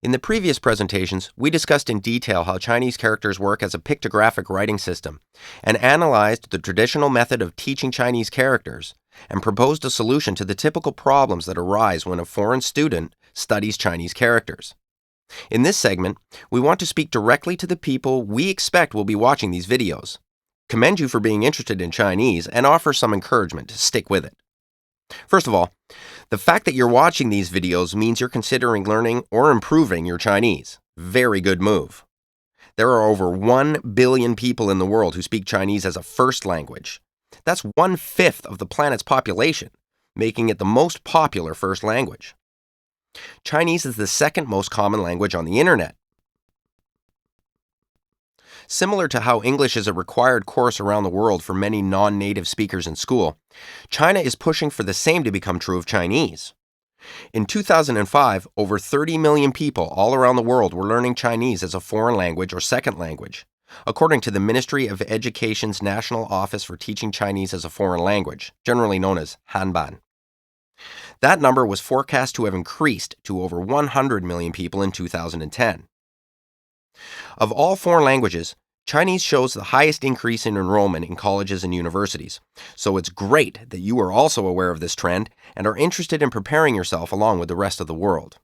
In the previous presentations, we discussed in detail how Chinese characters work as a pictographic writing system and analyzed the traditional method of teaching Chinese characters and proposed a solution to the typical problems that arise when a foreign student studies Chinese characters. In this segment, we want to speak directly to the people we expect will be watching these videos, commend you for being interested in Chinese, and offer some encouragement to stick with it. First of all, the fact that you're watching these videos means you're considering learning or improving your Chinese. Very good move. There are over 1 billion people in the world who speak Chinese as a first language. That's 1/5 of the planet's population, making it the most popular first language. Chinese is the second most common language on the internet. Similar to how English is a required course around the world for many non-native speakers in school, China is pushing for the same to become true of Chinese. In 2005, over 30 million people all around the world were learning Chinese as a foreign language or second language, according to the Ministry of Education's National Office for Teaching Chinese as a Foreign Language, generally known as Hanban. That number was forecast to have increased to over 100 million people in 2010. Of all foreign languages, Chinese shows the highest increase in enrollment in colleges and universities, so it's great that you are also aware of this trend and are interested in preparing yourself along with the rest of the world.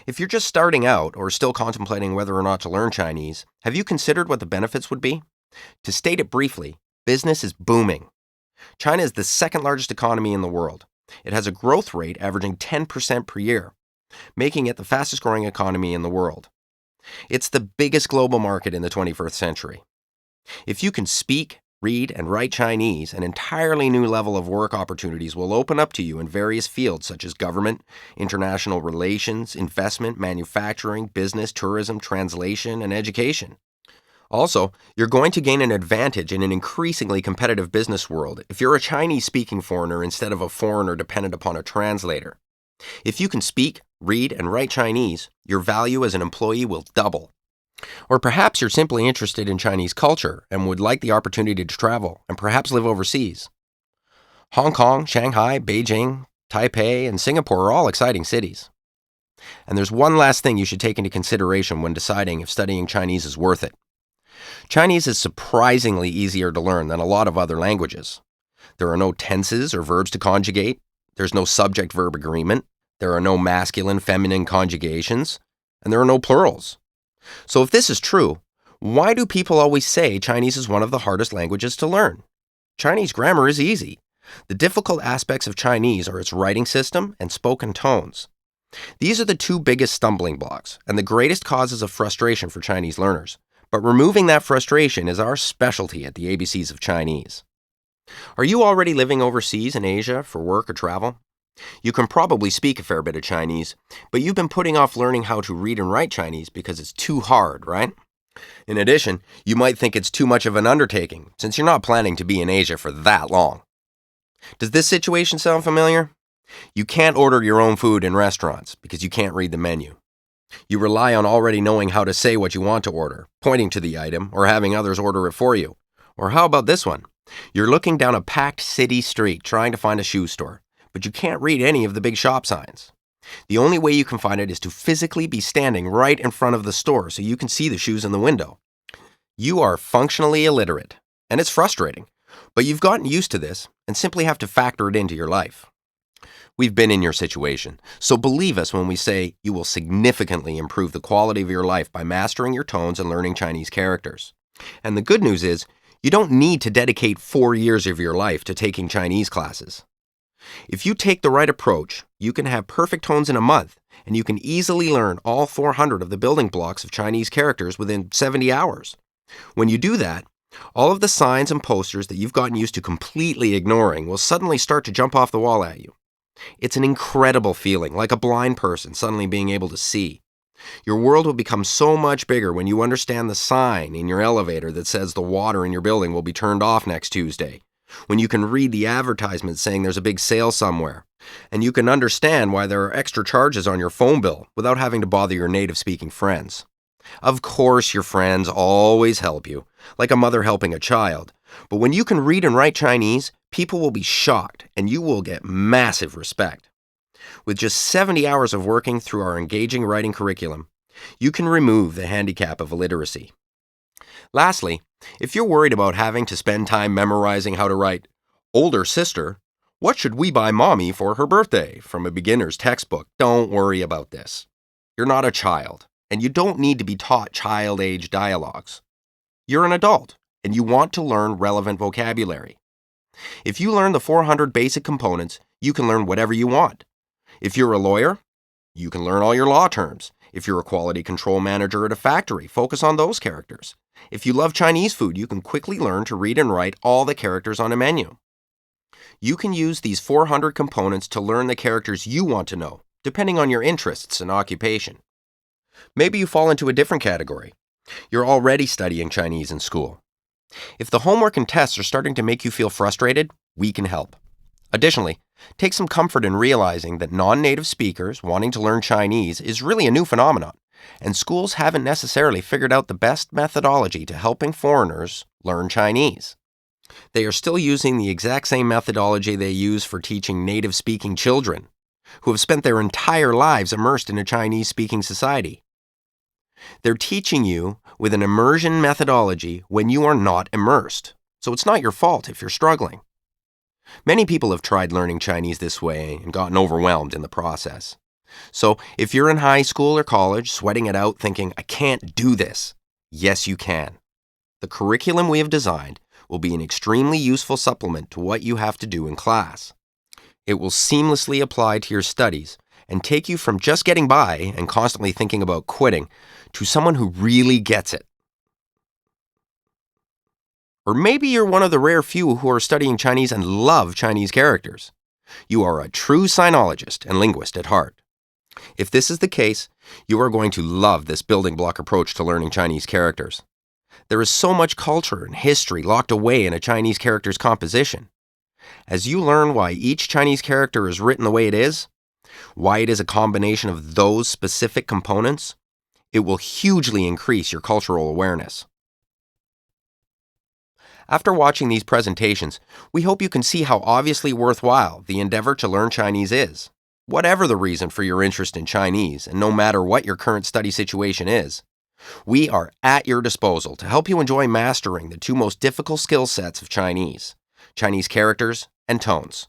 If you're just starting out or still contemplating whether or not to learn Chinese, have you considered what the benefits would be? To state it briefly, business is booming. China is the second largest economy in the world. It has a growth rate averaging 10% per year, making it the fastest growing economy in the world. It's the biggest global market in the 21st century. If you can speak, read, and write Chinese, an entirely new level of work opportunities will open up to you in various fields such as government, international relations, investment, manufacturing, business, tourism, translation, and education. Also, you're going to gain an advantage in an increasingly competitive business world if you're a Chinese-speaking foreigner instead of a foreigner dependent upon a translator. If you can speak, read, and write Chinese, your value as an employee will double. Or perhaps you're simply interested in Chinese culture and would like the opportunity to travel and perhaps live overseas. Hong Kong, Shanghai, Beijing, Taipei, and Singapore are all exciting cities. And there's one last thing you should take into consideration when deciding if studying Chinese is worth it. Chinese is surprisingly easier to learn than a lot of other languages. There are no tenses or verbs to conjugate. There's no subject-verb agreement. There are no masculine-feminine conjugations. And there are no plurals. So if this is true, why do people always say Chinese is one of the hardest languages to learn? Chinese grammar is easy. The difficult aspects of Chinese are its writing system and spoken tones. These are the two biggest stumbling blocks and the greatest causes of frustration for Chinese learners. But removing that frustration is our specialty at the ABCs of Chinese. Are you already living overseas in Asia for work or travel? You can probably speak a fair bit of Chinese, but you've been putting off learning how to read and write Chinese because it's too hard, right? In addition, you might think it's too much of an undertaking since you're not planning to be in Asia for that long. Does this situation sound familiar? You can't order your own food in restaurants because you can't read the menu. You rely on already knowing how to say what you want to order, pointing to the item, or having others order it for you. Or how about this one? You're looking down a packed city street trying to find a shoe store, but you can't read any of the big shop signs. The only way you can find it is to physically be standing right in front of the store so you can see the shoes in the window. You are functionally illiterate, and it's frustrating, but you've gotten used to this and simply have to factor it into your life. We've been in your situation, so believe us when we say you will significantly improve the quality of your life by mastering your tones and learning Chinese characters. And the good news is, you don't need to dedicate 4 years of your life to taking Chinese classes. If you take the right approach, you can have perfect tones in a month, and you can easily learn all 400 of the building blocks of Chinese characters within 70 hours. When you do that, all of the signs and posters that you've gotten used to completely ignoring will suddenly start to jump off the wall at you. It's an incredible feeling, like a blind person suddenly being able to see. Your world will become so much bigger when you understand the sign in your elevator that says the water in your building will be turned off next Tuesday, when you can read the advertisement saying there's a big sale somewhere, and you can understand why there are extra charges on your phone bill without having to bother your native-speaking friends. Of course, your friends always help you, like a mother helping a child, but when you can read and write Chinese, people will be shocked and you will get massive respect. With just 70 hours of working through our engaging writing curriculum, you can remove the handicap of illiteracy. Lastly, if you're worried about having to spend time memorizing how to write, "Older sister, what should we buy mommy for her birthday?" from a beginner's textbook, don't worry about this. You're not a child, and you don't need to be taught child-age dialogues. You're an adult, and you want to learn relevant vocabulary. If you learn the 400 basic components, you can learn whatever you want. If you're a lawyer, you can learn all your law terms. If you're a quality control manager at a factory, focus on those characters. If you love Chinese food, you can quickly learn to read and write all the characters on a menu. You can use these 400 components to learn the characters you want to know, depending on your interests and occupation. Maybe you fall into a different category. You're already studying Chinese in school. If the homework and tests are starting to make you feel frustrated, we can help. Additionally, take some comfort in realizing that non-native speakers wanting to learn Chinese is really a new phenomenon, and schools haven't necessarily figured out the best methodology to helping foreigners learn Chinese. They are still using the exact same methodology they use for teaching native-speaking children, who have spent their entire lives immersed in a Chinese-speaking society. They're teaching you with an immersion methodology when you are not immersed, so it's not your fault if you're struggling. Many people have tried learning Chinese this way and gotten overwhelmed in the process. So if you're in high school or college sweating it out thinking, "I can't do this," yes, you can. The curriculum we have designed will be an extremely useful supplement to what you have to do in class. It will seamlessly apply to your studies and take you from just getting by and constantly thinking about quitting to someone who really gets it. Or maybe you're one of the rare few who are studying Chinese and love Chinese characters. You are a true sinologist and linguist at heart. If this is the case, you are going to love this building block approach to learning Chinese characters. There is so much culture and history locked away in a Chinese character's composition. As you learn why each Chinese character is written the way it is, why it is a combination of those specific components, it will hugely increase your cultural awareness. After watching these presentations, we hope you can see how obviously worthwhile the endeavor to learn Chinese is. Whatever the reason for your interest in Chinese, and no matter what your current study situation is, we are at your disposal to help you enjoy mastering the two most difficult skill sets of Chinese characters and tones.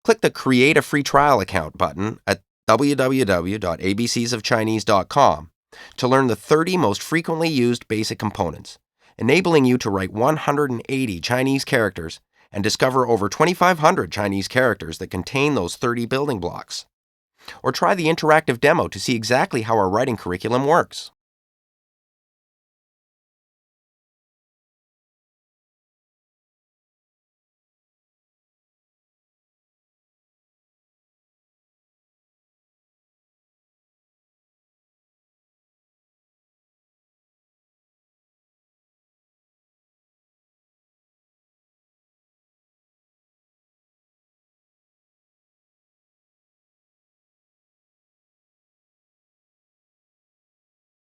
Click the Create a Free Trial Account button at www.abcsofchinese.com to learn the 30 most frequently used basic components, enabling you to write 180 Chinese characters and discover over 2,500 Chinese characters that contain those 30 building blocks. Or try the interactive demo to see exactly how our writing curriculum works.